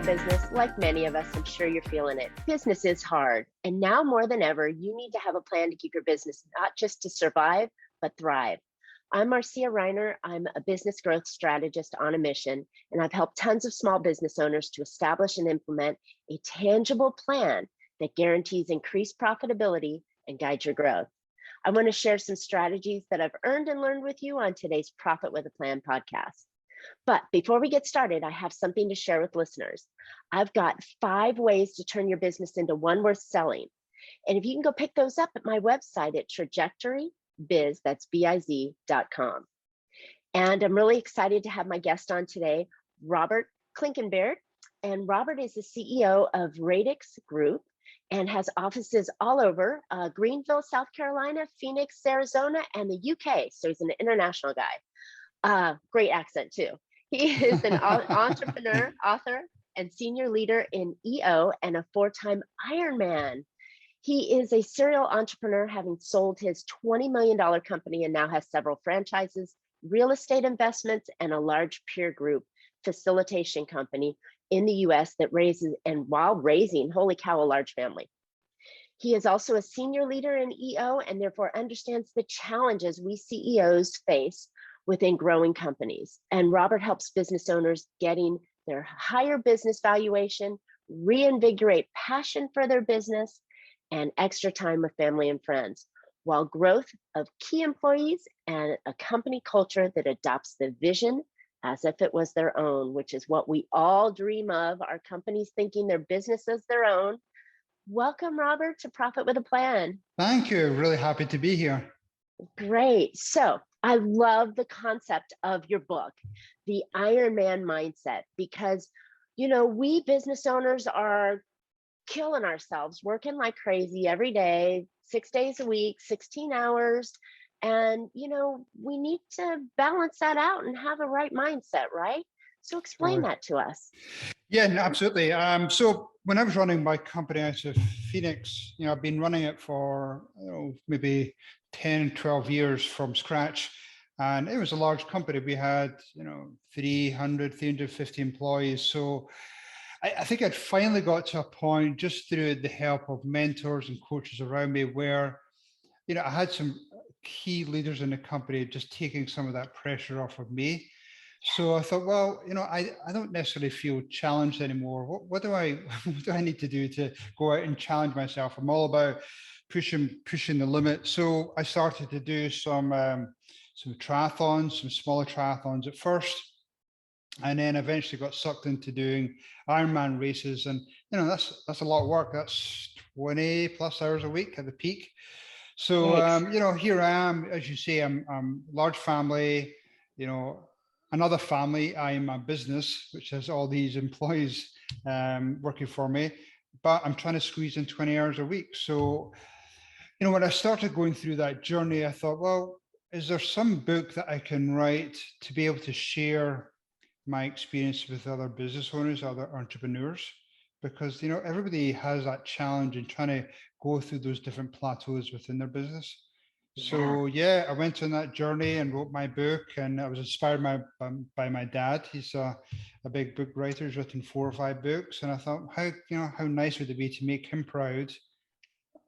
business, like many of us, I'm sure you're feeling it. Business is hard, and now more than ever, you need to have a plan to keep your business not just to survive, but thrive. I'm Marcia Reiner. I'm a business growth strategist on a mission, and I've helped tons of small business owners to establish and implement a tangible plan that guarantees increased profitability and guides your growth. I want to share some strategies that I've earned and learned with you on today's Profit with a Plan podcast. But before we get started, I have something to share with listeners. I've got 5 ways to turn your business into one worth selling. And if you can go pick those up at my website at trajectorybiz, that's biz.com. And I'm really excited to have my guest on today, Robert Clinkenbeard. And Robert is the CEO of Radix Group and has offices all over Greenville, South Carolina, Phoenix, Arizona, and the UK. So he's an international guy. Great accent too. He is an entrepreneur, author, and senior leader in EO and a 4-time Ironman. He is a serial entrepreneur, having sold his $20 million company and now has several franchises, real estate investments, and a large peer group facilitation company in the US that raises, and while raising, holy cow, a large family. He is also a senior leader in EO and therefore understands the challenges we CEOs face within growing companies. And Robert helps business owners getting their higher business valuation, reinvigorate passion for their business, and extra time with family and friends, while growth of key employees and a company culture that adopts the vision as if it was their own, which is what we all dream of, our companies thinking their business is their own. Welcome, Robert, to Profit with a Plan. Thank you. Really happy to be here. Great. So I love the concept of your book, the Ironman mindset, because, you know, we business owners are killing ourselves, working like crazy every day, 6 days a week, 16 hours. And, you know, we need to balance that out and have a right mindset, right? So explain that to us. Yeah, no, absolutely. So when I was running my company out of Phoenix, you know, I've been running it for maybe 10, 12 years from scratch. And it was a large company. We had, 350 employees. So I think I'd finally got to a point, just through the help of mentors and coaches around me, where, I had some key leaders in the company just taking some of that pressure off of me. So I thought, well, I don't necessarily feel challenged anymore. What do I need to do to go out and challenge myself? I'm all about pushing the limit. So I started to do some triathlons, some smaller triathlons at first, and then eventually got sucked into doing Ironman races. And that's a lot of work. That's 20 plus hours a week at the peak. So here I am, as you say, I'm large family, another family. I'm a business which has all these employees working for me, but I'm trying to squeeze in 20 hours a week. So, when I started going through that journey, I thought, well, is there some book that I can write to be able to share my experience with other business owners, other entrepreneurs? Because, everybody has that challenge in trying to go through those different plateaus within their business. So I went on that journey and wrote my book, and I was inspired by my dad. He's a big book writer. He's written 4 or 5 books, and I thought, how nice would it be to make him proud,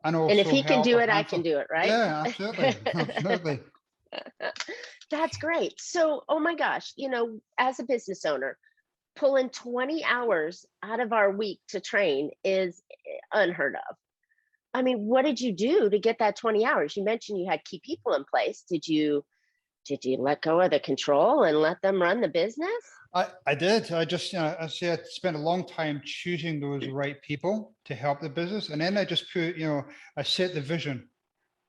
and also, and if he can do it, I can do it, right? Yeah, absolutely, absolutely. That's great. So, oh my gosh, as a business owner, pulling 20 hours out of our week to train is unheard of. I mean, what did you do to get that 20 hours? You mentioned you had key people in place. Did you let go of the control and let them run the business? I did. I just, I spent a long time choosing those right people to help the business. And then I just put, I set the vision,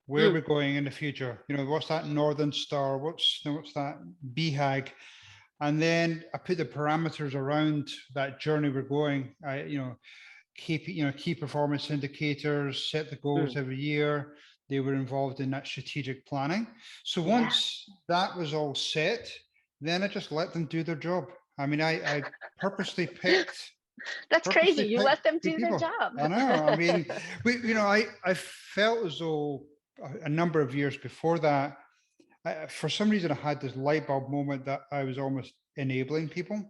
where we're going in the future. What's that Northern Star? What's that BHAG? And then I put the parameters around that journey we're going. Key performance indicators, set the goals every year. They were involved in that strategic planning. So once that was all set, then I just let them do their job. I mean, I purposely picked. That's crazy. You let them do their job. I know. I mean, I felt as though a number of years before that, for some reason, I had this light bulb moment that I was almost enabling people.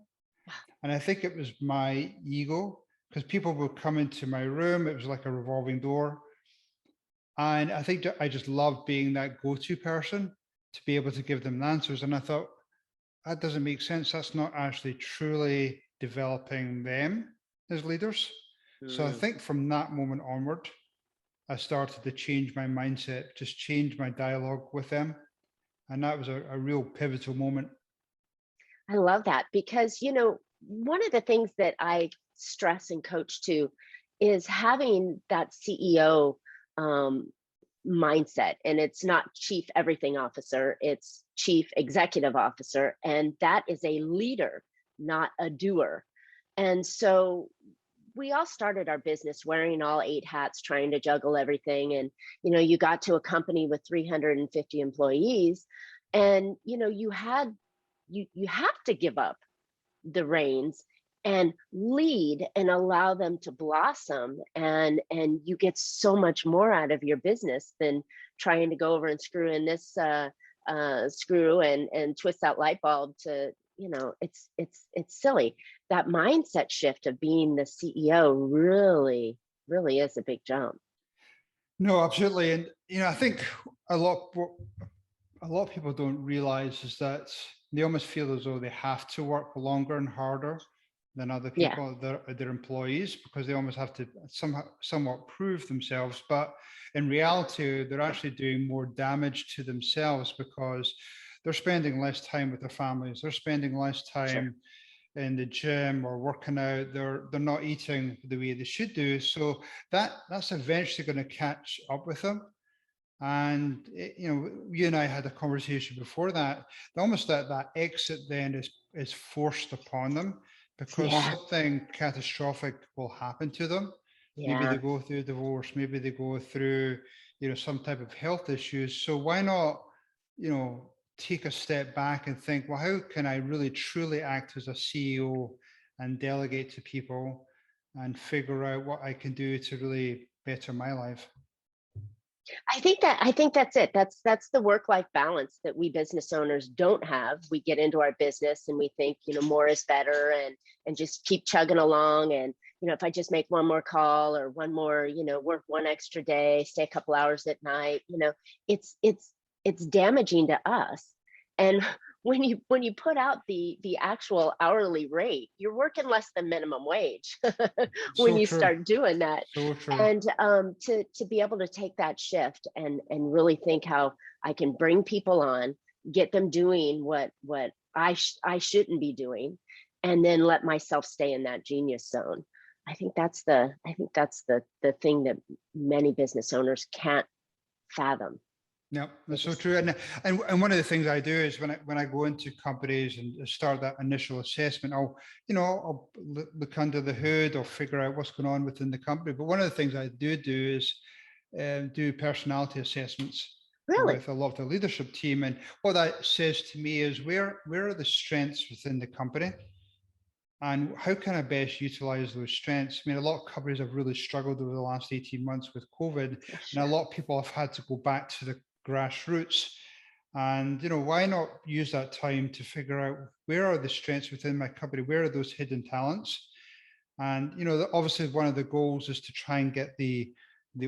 And I think it was my ego, because people would come into my room. It was like a revolving door. And I think that I just loved being that go-to person to be able to give them the answers. And I thought, that doesn't make sense. That's not actually truly developing them as leaders. So I Mm. think from that moment onward, I started to change my mindset, just change my dialogue with them. And that was a real pivotal moment. I love that because, one of the things that I stress and coach to is having that CEO um, mindset. And it's not chief everything officer, it's chief executive officer. And that is a leader, not a doer. And so we all started our business wearing all 8 hats, trying to juggle everything. And, you got to a company with 350 employees and, you have to give up the reins and lead and allow them to blossom, and you get so much more out of your business than trying to go over and screw in this screw and twist that light bulb to, it's silly. That mindset shift of being the CEO really is a big jump. No, absolutely. And, I think a lot, a lot of people don't realize is that they almost feel as though they have to work longer and harder than other Yeah, people, their employees, because they almost have to somewhat prove themselves. But in reality, they're actually doing more damage to themselves because they're spending less time with their families. They're spending less sure. time in the gym or working out. They're not eating the way they should do. So that's eventually going to catch up with them. And you and I had a conversation before that. Almost that exit then is forced upon them because Yeah, something catastrophic will happen to them. Maybe they yeah. go through divorce. Maybe they go through some type of health issues. So why not take a step back and think, well, how can I really truly act as a CEO and delegate to people and figure out what I can do to really better my life? I think that's it. That's the work-life balance that we business owners don't have. We get into our business and we think, more is better and just keep chugging along. And, if I just make one more call or one more, work one extra day, stay a couple hours at night, it's damaging to us. And when you put out the actual hourly rate, you're working less than minimum wage when So you true. start doing that. So true. And to be able to take that shift and really think how I can bring people on, get them doing what I shouldn't be doing, and then let myself stay in that genius zone. I think that's the thing that many business owners can't fathom. Yeah, They that's so just true. And one of the things I do is when I go into companies and start that initial assessment, I'll look under the hood or figure out what's going on within the company. But one of the things I do is do personality assessments really, with a lot of the leadership team. And what that says to me is where are the strengths within the company? And how can I best utilize those strengths? I mean, a lot of companies have really struggled over the last 18 months with COVID, for and a sure. lot of people have had to go back to the grassroots. And, why not use that time to figure out where are the strengths within my company? Where are those hidden talents? And, obviously one of the goals is to try and get the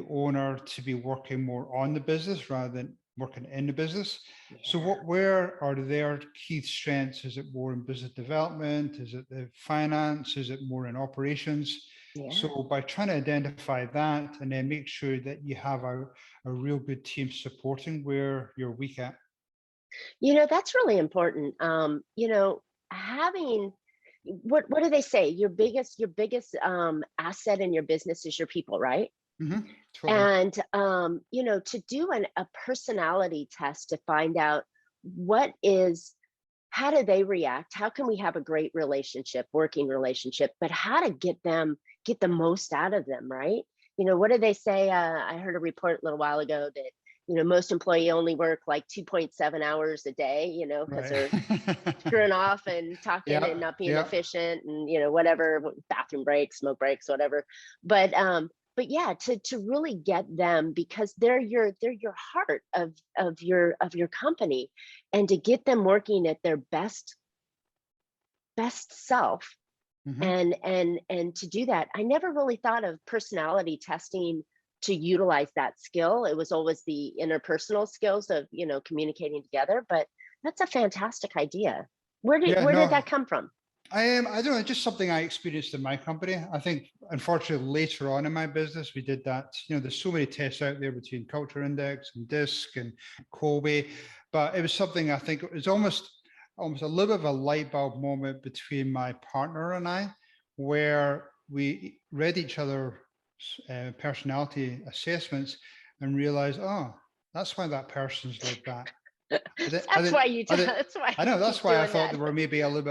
owner to be working more on the business rather than working in the business. So Yeah, where are their key strengths? Is it more in business development? Is it the finance? Is it more in operations? yeah. So by trying to identify that and then make sure that you have a real good team supporting where you're weak at. That's really important. Having what do they say? Your biggest asset in your business is your people, right? Totally. And to do a personality test to find out what is how do they react? How can we have a great relationship, working relationship, but how to get the most out of them, right? What did they say? I heard a report a little while ago that, most employee only work like 2.7 hours a day, because Right. they're screwing off and talking and Yeah. not being Yeah. efficient and, whatever, bathroom breaks, smoke breaks, whatever. But yeah, to really get them because they're your heart of your company, and to get them working at their best self, Hmm. And to do that, I never really thought of personality testing to utilize that skill. It was always the interpersonal skills of, communicating together, but that's a fantastic idea. Where did Yeah, where did no, that come from? I don't know, just something I experienced in my company. I think, unfortunately, later on in my business, we did that. There's so many tests out there between Culture Index and DISC and Kobe, but it was something I think it was almost a little bit of a light bulb moment between my partner and I, where we read each other's personality assessments and realized, oh, that's why that person's like that. That's why you that's why I you know that's keep why I doing thought they that. were maybe a little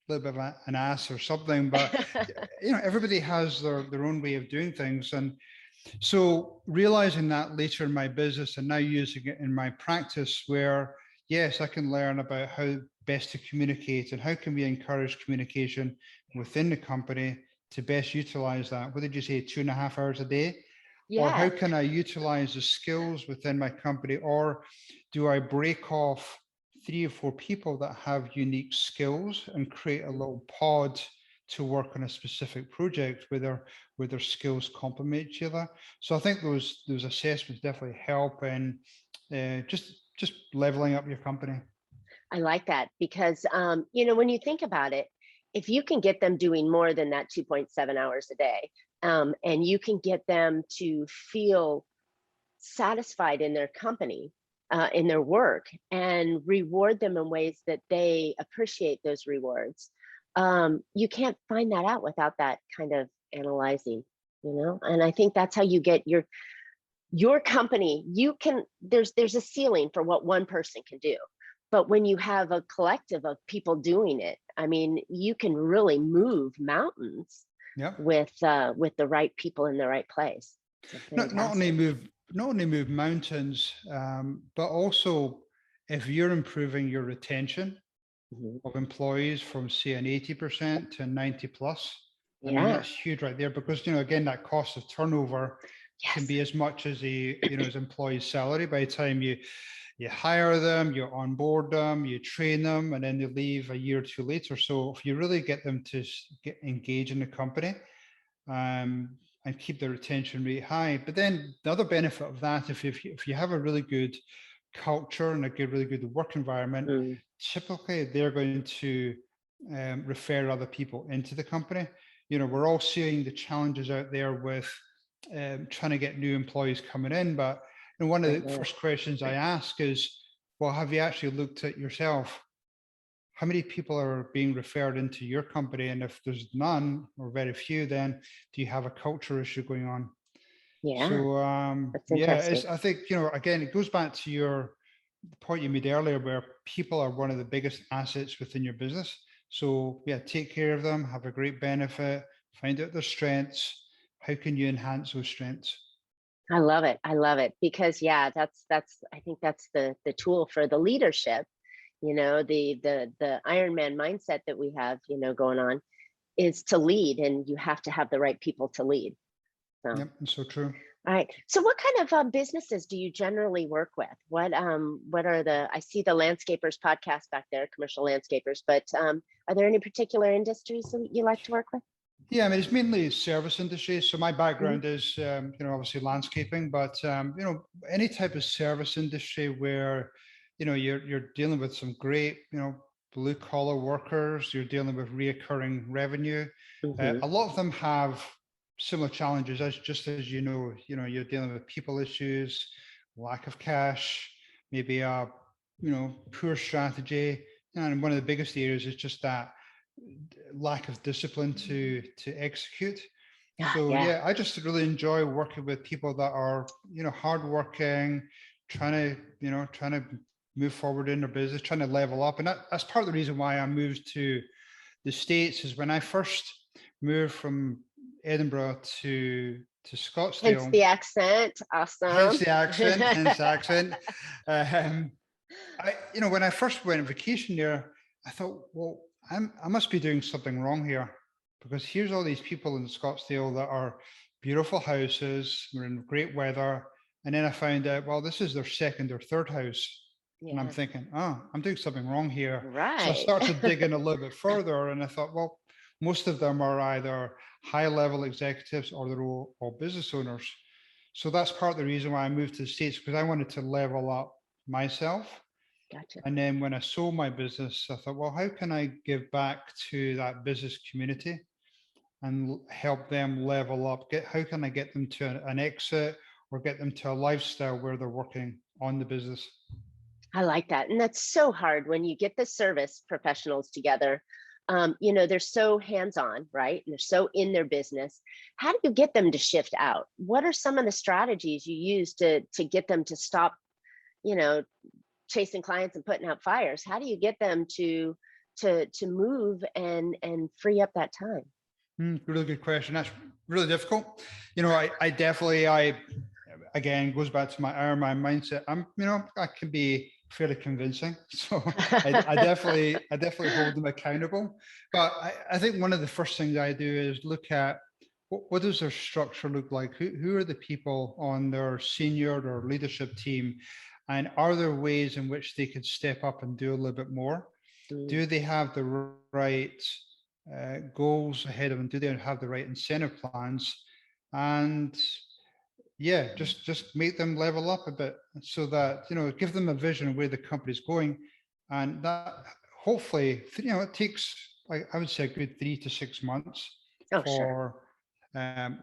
bit of an ass or something, but everybody has their own way of doing things. And so realizing that later in my business and now using it in my practice, where yes, I can learn about how best to communicate and how can we encourage communication within the company to best utilize that. What did you say, 2.5 hours a day? Or how Yes. can I utilize the skills within my company? Or do I break off 3 or 4 people that have unique skills and create a little pod to work on a specific project where their skills complement each other? So I think those assessments definitely help in just leveling up your company. I like that because, when you think about it, if you can get them doing more than that 2.7 hours a day, and you can get them to feel satisfied in their company, in their work, and reward them in ways that they appreciate those rewards, you can't find that out without that kind of analyzing, And I think that's how you get your company. You can there's a ceiling for what one person can do, but when you have a collective of people doing it, I mean, you can really move mountains Yeah. with the right people in the right place. So Not only fantastic. move mountains, but also if you're improving your retention Mhm. of employees from say an 80% to 90 plus. I mean, Yeah. that's huge right there because, again, that cost of turnover can Yes. be as much as as employee's salary by the time you hire them, you onboard them, you train them, and then they leave a year or two later. So if you really get them to get engaged in the company, um, and keep the retention rate high. But then the other benefit of that, if you have a really good culture and really good work environment, Mm. typically they're going to refer other people into the company. We're all seeing the challenges out there with trying to get new employees coming in. But one of the Certainly. first questions I ask is, well, have you actually looked at yourself? How many people are being referred into your company? And if there's none or very few, then do you have a culture issue going on? Yeah, So that's yeah, interesting. I think, again, it goes back to your point you made earlier, where people are one of the biggest assets within your business. So yeah, take care of them, have a great benefit, find out their strengths. How can you enhance those strengths? I love it. I love it because yeah, that's I think that's the tool for the leadership. The Ironman mindset that we have, going on is to lead, and you have to have the right people to lead. So, Yep, it's so true. all right. So, what kind of businesses do you generally work with? What are I see the landscapers podcast back there, commercial landscapers, but are there any particular industries that you like to work with? Yeah, I mean, it's mainly service industry. So my Hmm. background is, obviously landscaping, but any type of service industry where, you're dealing with some great, blue collar workers. You're dealing with reoccurring revenue. Hmm. A lot of them have similar challenges, as just as you're dealing with people issues, lack of cash, maybe a, poor strategy, and one of the biggest areas is just that lack of discipline to execute. Yeah, So yeah. yeah, I just really enjoy working with people that are hardworking, trying to move forward in their business, trying to level up, and that's part of the reason why I moved to the States. Is when I first moved from Edinburgh to Hence Scottsdale, the accent. hence Awesome. the accent, hence the accent. Um, when I first went on vacation there, I thought, well, I must be doing something wrong here because here's all these people in Scottsdale that are beautiful houses, we're in great weather. And then I found out, well, this is their second or third house. And I'm Yeah. thinking, oh, I'm doing something wrong here. So I Right. started digging a little bit further and I thought, well, most of them are either high level executives or they're all business owners. So that's part of the reason why I moved to the States, because I wanted to level up myself. Gotcha. And then when I sold my business, I thought, well, how can I give back to that business community and help them level up? How can I get them to an exit or get them to a lifestyle where they're working on the business? I like that. And that's so hard when you get the service professionals together. They're so hands-on, right? And they're so in their business. How do you get them to shift out? What are some of the strategies you use to get them to stop, chasing clients and putting out fires? How do you get them to move and free up that time? Really good question. That's really difficult. I definitely, again, goes back to my Ironman mindset. I can be fairly convincing. So I definitely hold them accountable. But I think one of the first things I do is look at what does their structure look like? Who are the people on their senior or leadership team? And are there ways in which they could step up and do a little bit more? Do they have the right goals ahead of them? Do they have the right incentive plans? And yeah, just make them level up a bit so that, give them a vision of where the company's going. And that hopefully, it takes, I would say, a good 3 to 6 months for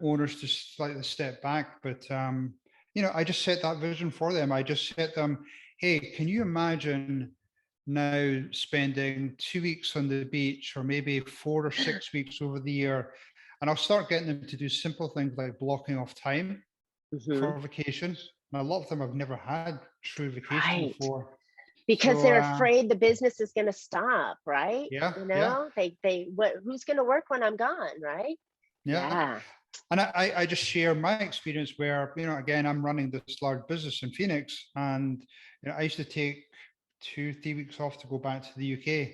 owners to slightly step back. But, I just set that vision for them. I just set them, hey, can you imagine now spending 2 weeks on the beach, or maybe 4 or 6 weeks over the year? And I'll start getting them to do simple things like blocking off time for vacation. And a lot of them have never had true vacation before. Because they're afraid the business is going to stop, right? Yeah. Who's going to work when I'm gone, right? Yeah. And I just share my experience where, again, I'm running this large business in Phoenix, and I used to take 2-3 weeks off to go back to the UK.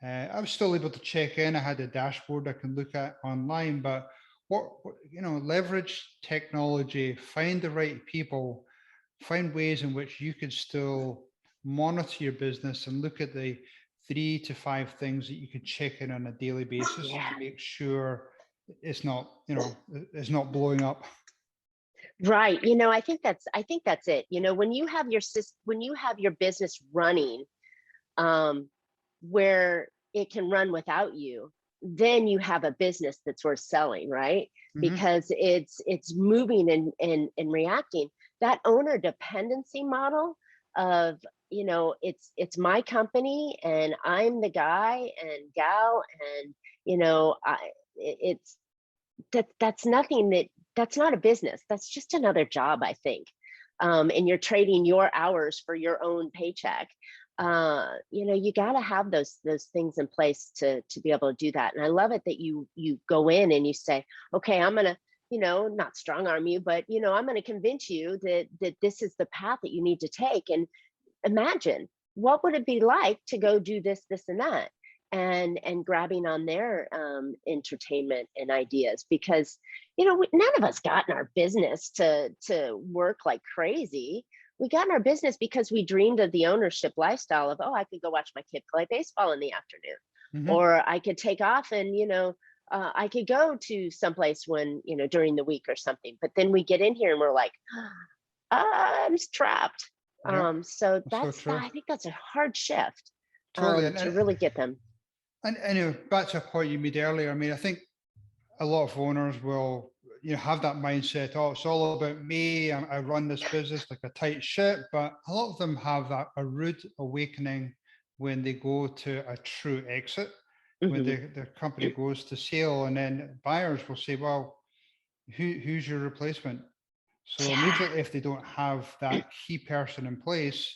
I was still able to check in. I had a dashboard I can look at online, but leverage technology, find the right people, find ways in which you could still monitor your business and look at the 3 to 5 things that you could check in on a daily basis to make sure it's not blowing up. Right. I think that's it. When you have your business running, where it can run without you, then you have a business that's worth selling, right? Because it's moving and reacting. That owner dependency model of, it's my company and I'm the guy and gal, and that's not a business. That's just another job, I think. And you're trading your hours for your own paycheck. You got to have those things in place to be able to do that. And I love it that you go in and you say, okay, I'm gonna, not strong arm you, but I'm gonna convince you that this is the path that you need to take. And imagine, what would it be like to go do this, and that, and grabbing on their entertainment and ideas, because none of us got in our business to work like crazy. We got in our business because we dreamed of the ownership lifestyle of, I could go watch my kid play baseball in the afternoon, or I could take off and I could go to someplace when during the week or something. But then we get in here and we're like, I'm trapped. So I think that's a hard shift to really get them. And back to a point you made earlier, I mean, I think a lot of owners will have that mindset, it's all about me, I run this business like a tight ship. But a lot of them have a rude awakening when they go to a true exit, when their company goes to sale, and then buyers will say, well, who's your replacement? So immediately, if they don't have that key person in place,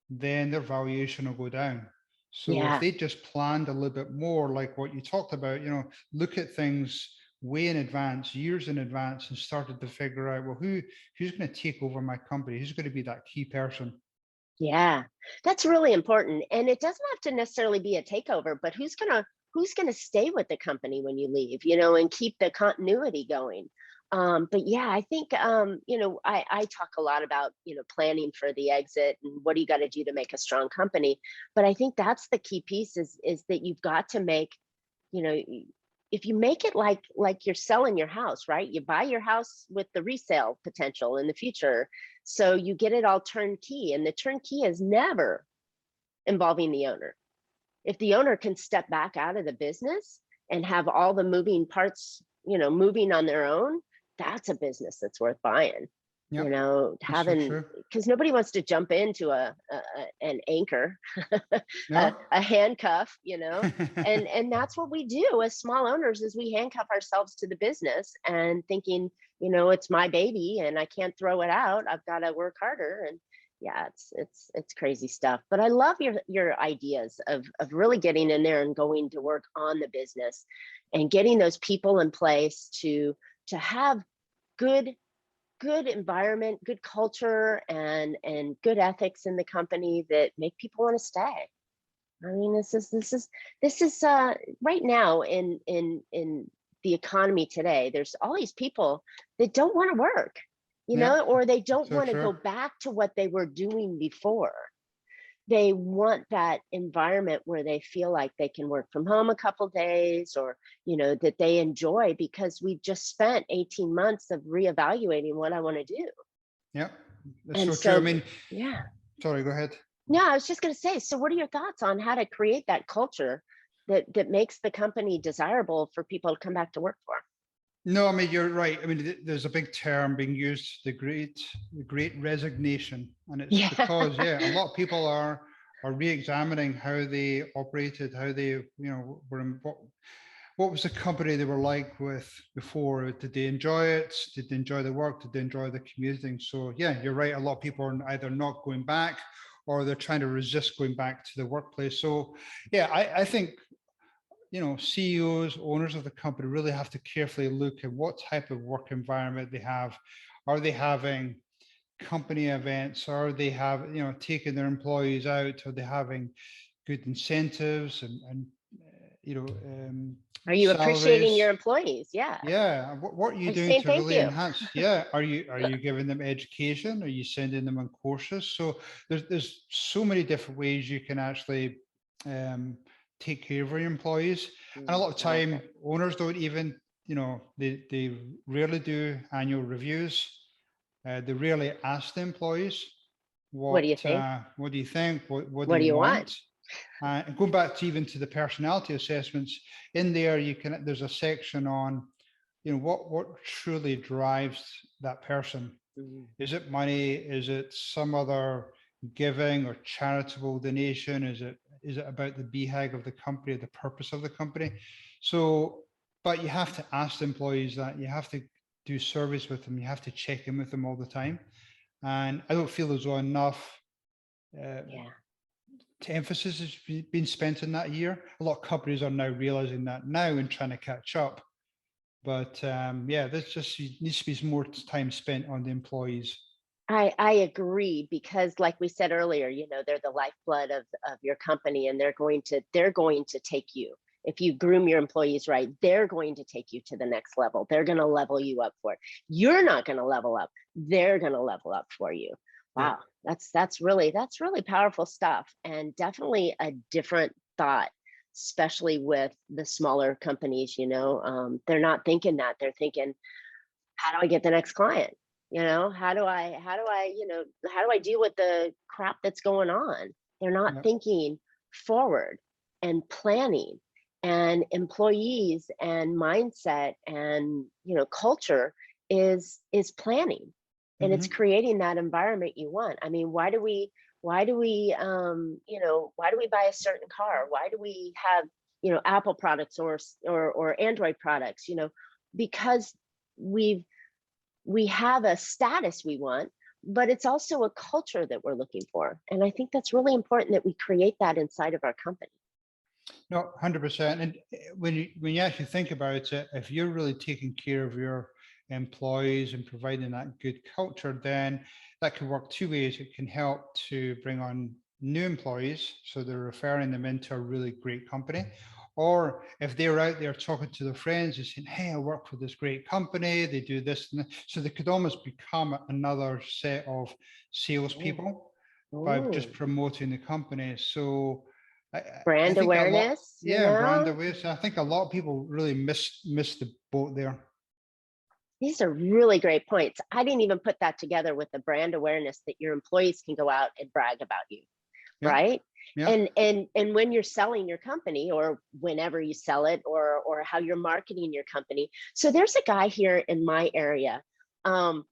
then their valuation will go down. So if they just planned a little bit more, like what you talked about, look at things way in advance, years in advance, and started to figure out, well, who's going to take over my company? Who's going to be that key person? Yeah, that's really important. And it doesn't have to necessarily be a takeover, but who's gonna stay with the company when you leave, and keep the continuity going. But yeah, I think I talk a lot about planning for the exit and what do you got to do to make a strong company. But I think that's the key piece is that you've got to make if you make it like you're selling your house, right? You buy your house with the resale potential in the future. So you get it all turnkey, and the turnkey is never involving the owner. If the owner can step back out of the business and have all the moving parts, moving on their own, that's a business that's worth buying. Yep. That's so Having, true. because nobody wants to jump into an anchor, No. a handcuff, and that's what we do as small owners, is we handcuff ourselves to the business and thinking, it's my baby and I can't throw it out. I've got to work harder. And yeah, it's crazy stuff. But I love your ideas of really getting in there and going to work on the business and getting those people in place to have good environment, good culture, and good ethics in the company that make people want to stay. I mean, this is right now in the economy today, there's all these people that don't want to work, or they don't want to go back to what they were doing before. They want that environment where they feel like they can work from home a couple days, or that they enjoy, because we just spent 18 months of reevaluating what I want to do. Yeah, that's so true. I mean, yeah. Sorry, go ahead. No, I was just going to say, so what are your thoughts on how to create that culture that makes the company desirable for people to come back to work for? No, I mean, you're right. I mean, there's a big term being used, the great resignation. And it's because, a lot of people are re-examining how they operated, how they, were in, what was the company they were like with before? Did they enjoy it? Did they enjoy the work? Did they enjoy the commuting? So yeah, you're right. A lot of people are either not going back, or they're trying to resist going back to the workplace. So yeah, I think, CEOs, owners of the company really have to carefully look at what type of work environment they have. Are they having company events? Are they taking their employees out? Are they having good incentives and are you salaries? Appreciating your employees? Yeah. Yeah. What are you doing to really enhance? Yeah. Are you giving them education? Are you sending them on courses? So there's so many different ways you can actually take care of your employees. And a lot of time owners don't even, they rarely do annual reviews. They rarely ask the employees, what do you think? What do you think? What do you want? And going back to the personality assessments, in there there's a section on, what truly drives that person. Mm-hmm. Is it money? Is it some other giving or charitable donation? Is it about the BHAG of the company, the purpose of the company? So, but you have to ask the employees that. You have to do surveys with them. You have to check in with them all the time. And I don't feel as though enough emphasis has been spent in that year. A lot of companies are now realizing that now and trying to catch up. But there's just needs to be some more time spent on the employees. I agree, because like we said earlier, they're the lifeblood of your company, and they're going to take you. If you groom your employees right, they're going to take you to the next level. They're going to level you up for it. You're not going to level up. They're going to level up for you. Wow. Yeah. That's really powerful stuff, and definitely a different thought, especially with the smaller companies. They're not thinking that. They're thinking, how do I get the next client? How do I deal with the crap that's going on? They're not thinking forward and planning, and employees and mindset and, culture is planning, and it's creating that environment you want. I mean, why do we buy a certain car? Why do we have, Apple products or Android products? Because we have a status we want, but it's also a culture that we're looking for. And I think that's really important that we create that inside of our company. No, 100%. And when you actually think about it, if you're really taking care of your employees and providing that good culture, then that can work two ways. It can help to bring on new employees, so they're referring them into a really great company. Or if they're out there talking to their friends and saying, hey, I work for this great company, they do this. And that. So they could almost become another set of salespeople by just promoting the company. So Brand think a lot, awareness, yeah, brand awareness. I think a lot of people really miss the boat there. These are really great points. I didn't even put that together with the brand awareness that your employees can go out and brag about you, Yeah. right? Yeah. And when you're selling your company, or whenever you sell it, or how you're marketing your company. So there's a guy here in my area, Charles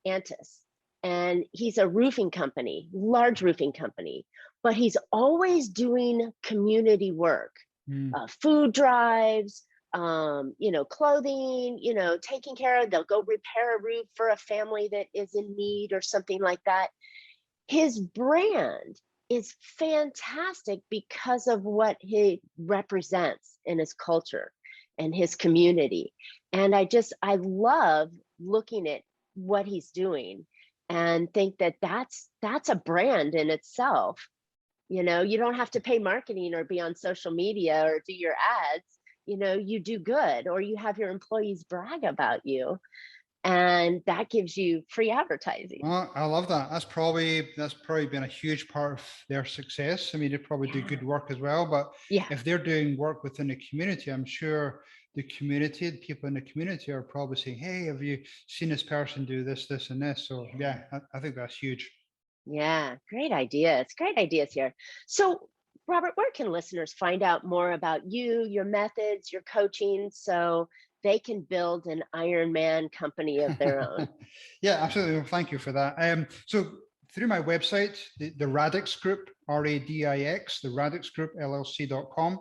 Antis, and he's a roofing company, large roofing company, but he's always doing community work, food drives, clothing, taking care of, they'll go repair a roof for a family that is in need or something like that. His brand is fantastic because of what he represents in his culture and his community. And I love looking at what he's doing and think that that's a brand in itself. You don't have to pay marketing or be on social media or do your ads. You do good, or you have your employees brag about you, and that gives you free advertising. Well, I love that. That's probably been a huge part of their success. I mean, they probably do good work as well, but if they're doing work within the community, I'm sure the people in the community are probably saying, hey, have you seen this person do this, this, and this? So yeah, I think that's huge. Yeah, great ideas. Great ideas here. So Robert, where can listeners find out more about you, your methods, your coaching, so they can build an Ironman company of their own? Yeah, absolutely. Well, thank you for that. So through my website, the Radix Group, RADIX, the Radix Group, LLC.com.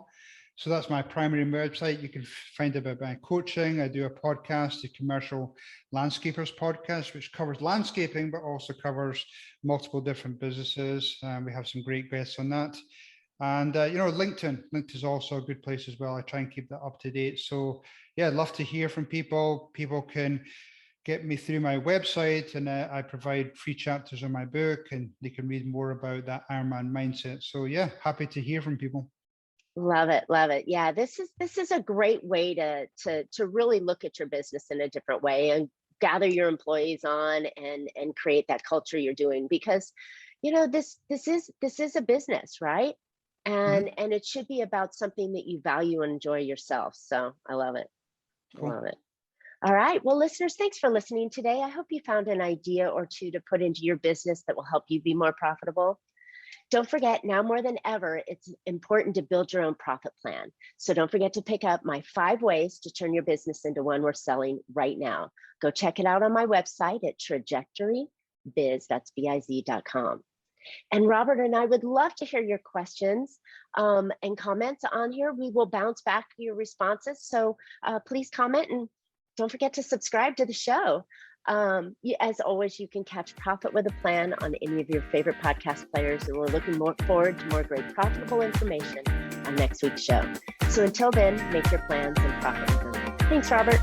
So that's my primary website. You can find out about my coaching. I do a podcast, the Commercial Landscapers podcast, which covers landscaping, but also covers multiple different businesses. We have some great guests on that. And, LinkedIn is also a good place as well. I try and keep that up to date. So yeah, I'd love to hear from people. People can get me through my website, and I provide free chapters on my book, and they can read more about that Ironman mindset. So yeah, happy to hear from people. Love it. Love it. Yeah, this is a great way to really look at your business in a different way and gather your employees on and create that culture you're doing, because this is a business, right? And it should be about something that you value and enjoy yourself. So I love it. Cool. Love it. All right. Well, listeners, thanks for listening today. I hope you found an idea or two to put into your business that will help you be more profitable. Don't forget, now more than ever, it's important to build your own profit plan. So don't forget to pick up my 5 ways to turn your business into one worth selling right now. Go check it out on my website at trajectorybiz, that's biz.com. And Robert and I would love to hear your questions and comments on here. We will bounce back your responses. So please comment, and don't forget to subscribe to the show. As always, you can catch Profit with a Plan on any of your favorite podcast players, and we're looking forward to more great profitable information on next week's show. So until then, make your plans and profit with them. Thanks, Robert.